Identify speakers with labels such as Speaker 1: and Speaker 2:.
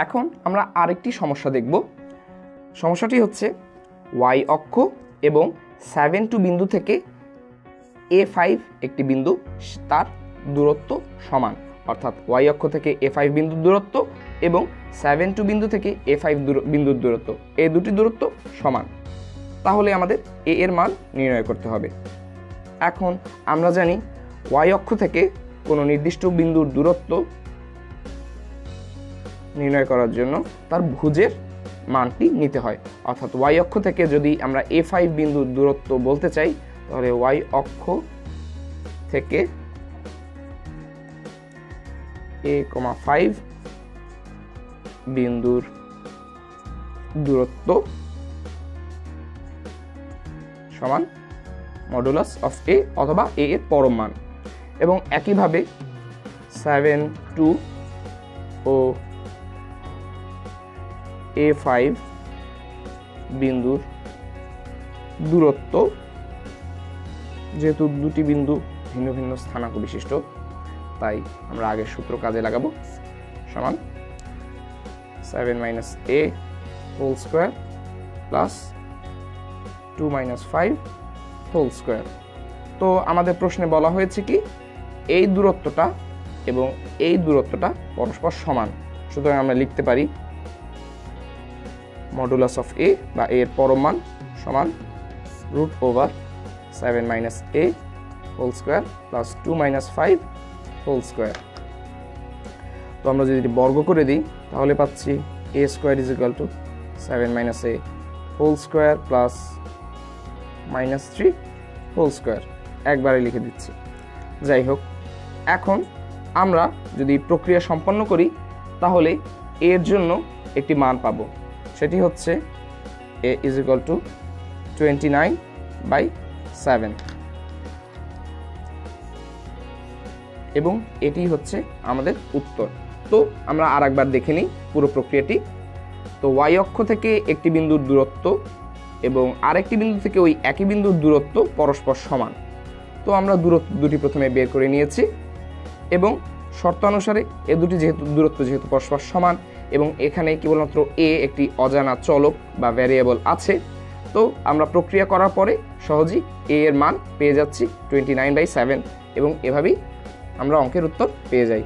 Speaker 1: এখন আমরা আরেকটি সমস্যা দেখব। সমস্যাটি হচ্ছে y অক্ষ এবং 7 বিন্দু থেকে A5 একটি বিন্দু, তার দূরত্ব সমান, অর্থাৎ y অক্ষ থেকে A5 বিন্দুর দূরত্ব এবং 7 বিন্দু থেকে A5 বিন্দুর দূরত্ব, এই দুটি দূরত্ব সমান। তাহলে আমাদের a এর মান নির্ণয় করতে হবে। এখন আমরা জানি y অক্ষ থেকে কোনো নির্দিষ্ট বিন্দুর দূরত্ব নির্ণয় করার জন্য তার ভুজের মানটি নিতে হয়, অর্থাৎ y অক্ষ থেকে যদি আমরা A5 বিন্দুর দূরত্ব বলতে চাই তাহলে y অক্ষ থেকে A,5 বিন্দুর দূরত্ব সমান মডুলাস অফ a অথবা a এর পরম মান। এবং একইভাবে 7, 2 ও A5 বিন্দুর দূরত্ব, যেহেতু দুটি বিন্দু ভিন্ন ভিন্ন স্থানাঙ্ক বিশিষ্ট, তাই আমরা আগের সূত্র কাজে লাগাবো, সমান 7 - a whole square plus 2 - 5 whole square. তো আমাদের প্রশ্নে বলা হয়েছে কি এই দূরত্বটা এবং এই দূরত্বটা পরস্পর সমান, সুতরাং আমরা লিখতে পারি মডুলাস অফ a বা a এর পরম মান সমান √7 - a whole square plus 2 - 5 whole square. তো আমরা যদি বর্গ করে দিই তাহলে পাচ্ছি a square = 7 - a whole square plus -3 whole square. একবারে লিখে দিচ্ছি। যাই হোক, এখন আমরা যদি প্রক্রিয়া সম্পন্ন করি তাহলে এর জন্য একটি মান পাবো, সেটি হচ্ছে a = 29/7 এবং এটি হচ্ছে আমাদের উত্তর। তো আমরা আরেকবার দেখে নিই পুরো প্রক্রিয়াটি। তো y অক্ষ থেকে একটি বিন্দুর দূরত্ব এবং আরেকটি বিন্দু থেকে ওই একই বিন্দুর দূরত্ব পরস্পর সমান। তো আমরা দূরত্ব দুটি প্রথমে বের করে নিয়েছি এবং শর্ত অনুসারে এ দুটি দূরত্ব যেহেতু পরস্পর সমান এবং এখানে কেবলমাত্র a একটি অজানা চলক বা ভ্যারিয়েবল আছে, তো আমরা প্রক্রিয়া করার পরে সহজেই a এর মান পেয়ে যাচ্ছি 29/7 এবং এভাবেই আমরা অঙ্কের উত্তর পেয়ে যাই।